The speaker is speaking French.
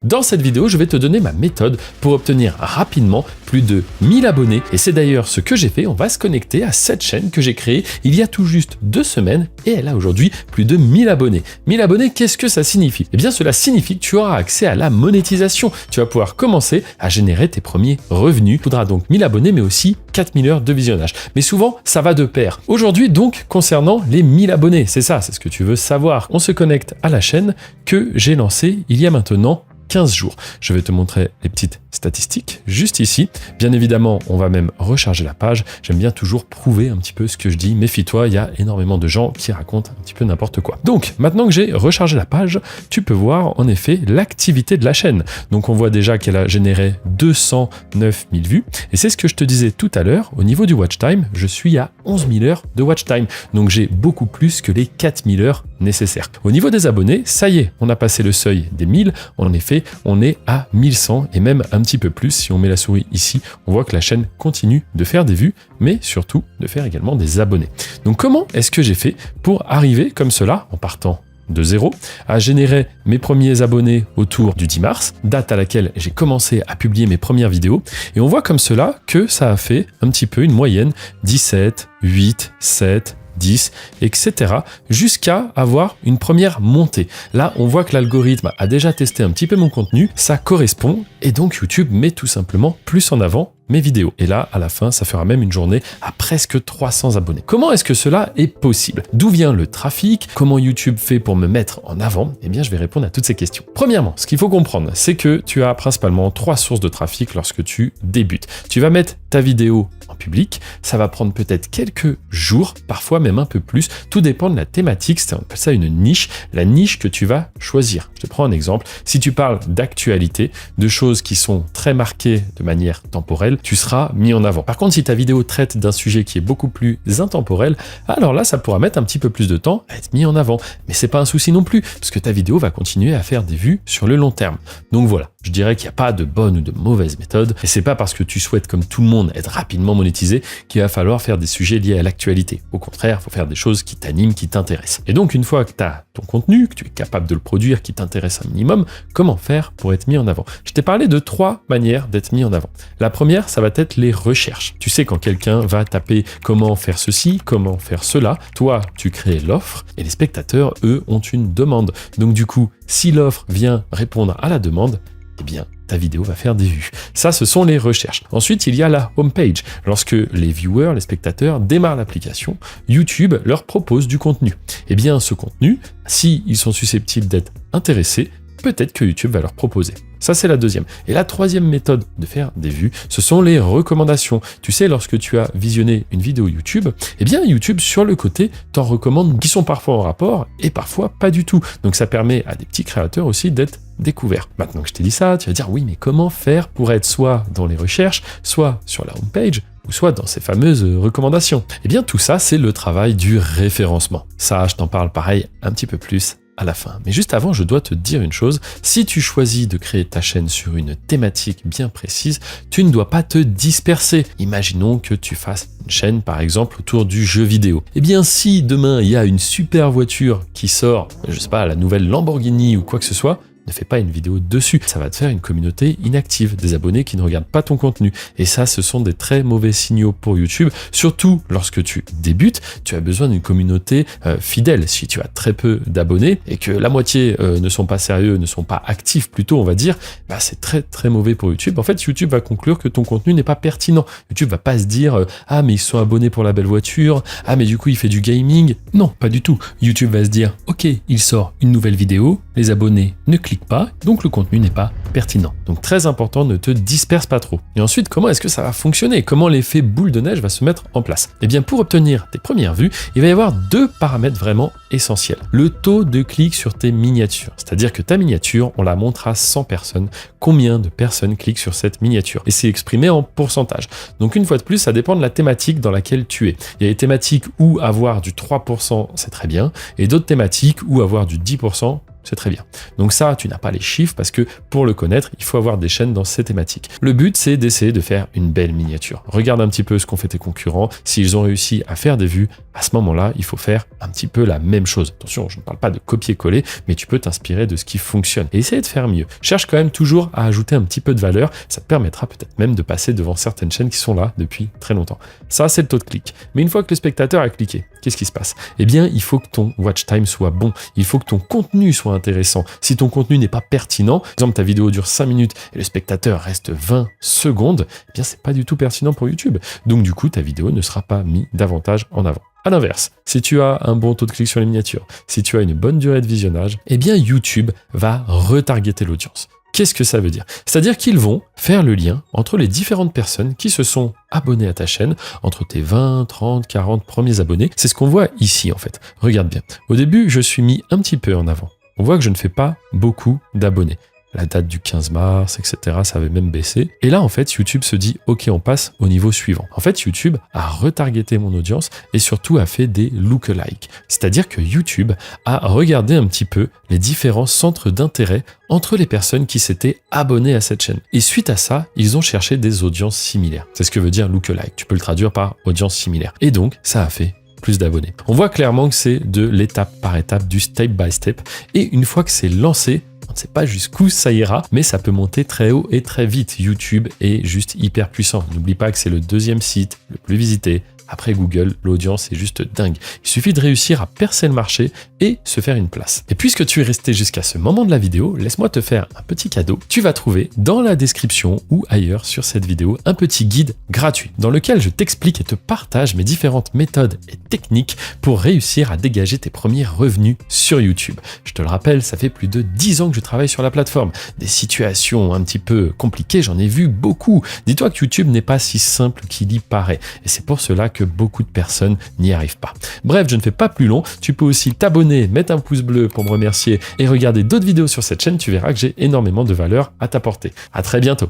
Dans cette vidéo, je vais te donner ma méthode pour obtenir rapidement plus de 1000 abonnés. Et c'est d'ailleurs ce que j'ai fait. On va se connecter à cette chaîne que j'ai créée il y a tout juste 2 semaines et elle a aujourd'hui plus de 1000 abonnés. 1000 abonnés, qu'est-ce que ça signifie? Eh bien, cela signifie que tu auras accès à la monétisation. Tu vas pouvoir commencer à générer tes premiers revenus. Il faudra donc 1000 abonnés, mais aussi 4000 heures de visionnage. Mais souvent, ça va de pair. Aujourd'hui, donc, concernant les 1000 abonnés, c'est ce que tu veux savoir. On se connecte à la chaîne que j'ai lancée il y a maintenant 15 jours. Je vais te montrer les petites statistiques juste ici. Bien évidemment, on va même recharger la page. J'aime bien toujours prouver un petit peu ce que je dis. Méfie-toi, il y a énormément de gens qui racontent un petit peu n'importe quoi. Donc, maintenant que j'ai rechargé la page, tu peux voir en effet l'activité de la chaîne. Donc, on voit déjà qu'elle a généré 209 000 vues. Et c'est ce que je te disais tout à l'heure. Au niveau du watch time, je suis à 11 000 heures de watch time. Donc, j'ai beaucoup plus que les 4000 heures nécessaires. Au niveau des abonnés, ça y est, on a passé le seuil des 1000. En effet, on est à 1100 et même un petit peu plus. Si on met la souris ici, on voit que la chaîne continue de faire des vues, mais surtout de faire également des abonnés. Donc comment est-ce que j'ai fait pour arriver comme cela, en partant de zéro, à générer mes premiers abonnés autour du 10 mars, date à laquelle j'ai commencé à publier mes premières vidéos, et on voit comme cela que ça a fait un petit peu une moyenne 17, 8, 7, 10, etc. jusqu'à avoir une première montée. Là, on voit que l'algorithme a déjà testé un petit peu mon contenu, ça correspond, et donc YouTube met tout simplement plus en avant mes vidéos. Et là, à la fin, ça fera même une journée à presque 300 abonnés. Comment est-ce que cela est possible? D'où vient le trafic? Comment YouTube fait pour me mettre en avant? Eh bien, je vais répondre à toutes ces questions. Premièrement, ce qu'il faut comprendre, c'est que tu as principalement 3 sources de trafic lorsque tu débutes. Tu vas mettre ta vidéo en public, ça va prendre peut-être quelques jours, parfois même un peu plus, tout dépend de la thématique, on appelle ça une niche, la niche que tu vas choisir. Je te prends un exemple, si tu parles d'actualité, de choses qui sont très marquées de manière temporelle, tu seras mis en avant. Par contre, si ta vidéo traite d'un sujet qui est beaucoup plus intemporel, alors là, ça pourra mettre un petit peu plus de temps à être mis en avant. Mais c'est pas un souci non plus, parce que ta vidéo va continuer à faire des vues sur le long terme. Donc voilà, je dirais qu'il n'y a pas de bonne ou de mauvaise méthode, et c'est pas parce que tu souhaites, comme tout le monde, être rapidement monétisé qu'il va falloir faire des sujets liés à l'actualité. Au contraire, il faut faire des choses qui t'animent, qui t'intéressent. Et donc, une fois que tu as ton contenu, que tu es capable de le produire, qui t'intéresse un minimum, comment faire pour être mis en avant? Je t'ai parlé de 3 manières d'être mis en avant. La première, ça va être les recherches. Tu sais, quand quelqu'un va taper comment faire ceci, comment faire cela, toi, tu crées l'offre et les spectateurs, eux, ont une demande. Donc du coup, si l'offre vient répondre à la demande, eh bien, ta vidéo va faire des vues. Ça, ce sont les recherches. Ensuite, il y a la homepage. Lorsque les viewers, les spectateurs démarrent l'application, YouTube leur propose du contenu. Eh bien, ce contenu, s'ils sont susceptibles d'être intéressés, peut-être que YouTube va leur proposer. Ça, c'est la deuxième. Et la troisième méthode de faire des vues, ce sont les recommandations. Tu sais, lorsque tu as visionné une vidéo YouTube, eh bien, YouTube, sur le côté, t'en recommande qui sont parfois en rapport et parfois pas du tout. Donc, ça permet à des petits créateurs aussi d'être découverts. Maintenant que je t'ai dit ça, tu vas dire, oui, mais comment faire pour être soit dans les recherches, soit sur la homepage, ou soit dans ces fameuses recommandations? Eh bien, tout ça, c'est le travail du référencement. Ça, je t'en parle pareil un petit peu plus à la fin. Mais juste avant, je dois te dire une chose, si tu choisis de créer ta chaîne sur une thématique bien précise, tu ne dois pas te disperser. Imaginons que tu fasses une chaîne, par exemple, autour du jeu vidéo. Eh bien, si demain, il y a une super voiture qui sort, je sais pas, la nouvelle Lamborghini ou quoi que ce soit, ne fais pas une vidéo dessus. Ça va te faire une communauté inactive, des abonnés qui ne regardent pas ton contenu. Et ça, ce sont des très mauvais signaux pour YouTube. Surtout lorsque tu débutes, tu as besoin d'une communauté fidèle. Si tu as très peu d'abonnés et que la moitié ne sont pas sérieux, ne sont pas actifs plutôt, on va dire, bah, c'est très très mauvais pour YouTube. En fait, YouTube va conclure que ton contenu n'est pas pertinent. YouTube va pas se dire ah mais ils sont abonnés pour la belle voiture, ah mais du coup il fait du gaming. Non, pas du tout. YouTube va se dire ok, il sort une nouvelle vidéo, les abonnés ne cliquent pas, donc le contenu n'est pas pertinent. Donc très important, ne te disperse pas trop. Et ensuite, comment est-ce que ça va fonctionner? Comment l'effet boule de neige va se mettre en place? Eh bien, pour obtenir tes premières vues, il va y avoir 2 paramètres vraiment essentiels. Le taux de clic sur tes miniatures, c'est-à-dire que ta miniature, on la montre à 100 personnes. Combien de personnes cliquent sur cette miniature? Et c'est exprimé en pourcentage. Donc une fois de plus, ça dépend de la thématique dans laquelle tu es. Il y a des thématiques où avoir du 3%, c'est très bien, et d'autres thématiques où avoir du 10%, c'est très bien. Donc ça, tu n'as pas les chiffres parce que pour le connaître, il faut avoir des chaînes dans ces thématiques. Le but, c'est d'essayer de faire une belle miniature. Regarde un petit peu ce qu'ont fait tes concurrents. S'ils ont réussi à faire des vues, à ce moment-là, il faut faire un petit peu la même chose. Attention, je ne parle pas de copier-coller, mais tu peux t'inspirer de ce qui fonctionne et essayer de faire mieux. Cherche quand même toujours à ajouter un petit peu de valeur. Ça te permettra peut-être même de passer devant certaines chaînes qui sont là depuis très longtemps. Ça, c'est le taux de clic. Mais une fois que le spectateur a cliqué, qu'est-ce qui se passe? Eh bien, il faut que ton watch time soit bon. Il faut que ton contenu soit intéressant. Si ton contenu n'est pas pertinent, par exemple ta vidéo dure 5 minutes et le spectateur reste 20 secondes, eh bien c'est pas du tout pertinent pour YouTube. Donc du coup, ta vidéo ne sera pas mise davantage en avant. À l'inverse, si tu as un bon taux de clic sur les miniatures, si tu as une bonne durée de visionnage, eh bien YouTube va retargeter l'audience. Qu'est-ce que ça veut dire? C'est-à-dire qu'ils vont faire le lien entre les différentes personnes qui se sont abonnées à ta chaîne, entre tes 20, 30, 40 premiers abonnés. C'est ce qu'on voit ici en fait. Regarde bien. Au début, je suis mis un petit peu en avant. On voit que je ne fais pas beaucoup d'abonnés. La date du 15 mars, etc., ça avait même baissé. Et là, en fait, YouTube se dit, OK, on passe au niveau suivant. En fait, YouTube a retargeté mon audience et surtout a fait des lookalikes. C'est-à-dire que YouTube a regardé un petit peu les différents centres d'intérêt entre les personnes qui s'étaient abonnées à cette chaîne. Et suite à ça, ils ont cherché des audiences similaires. C'est ce que veut dire lookalike. Tu peux le traduire par audience similaire. Et donc, ça a fait plus d'abonnés. On voit clairement que c'est de l'étape par étape, du step by step. Et une fois que c'est lancé, on ne sait pas jusqu'où ça ira, mais ça peut monter très haut et très vite. YouTube est juste hyper puissant. N'oublie pas que c'est le deuxième site le plus visité. Après Google, l'audience est juste dingue. Il suffit de réussir à percer le marché et se faire une place. Et puisque tu es resté jusqu'à ce moment de la vidéo, laisse-moi te faire un petit cadeau. Tu vas trouver dans la description ou ailleurs sur cette vidéo un petit guide gratuit dans lequel je t'explique et te partage mes différentes méthodes et techniques pour réussir à dégager tes premiers revenus sur YouTube. Je te le rappelle, ça fait plus de 10 ans que je travaille sur la plateforme. Des situations un petit peu compliquées, j'en ai vu beaucoup. Dis-toi que YouTube n'est pas si simple qu'il y paraît. Et c'est pour cela que beaucoup de personnes n'y arrivent pas. Bref, je ne fais pas plus long. Tu peux aussi t'abonner, mettre un pouce bleu pour me remercier et regarder d'autres vidéos sur cette chaîne. Tu verras que j'ai énormément de valeur à t'apporter. À très bientôt.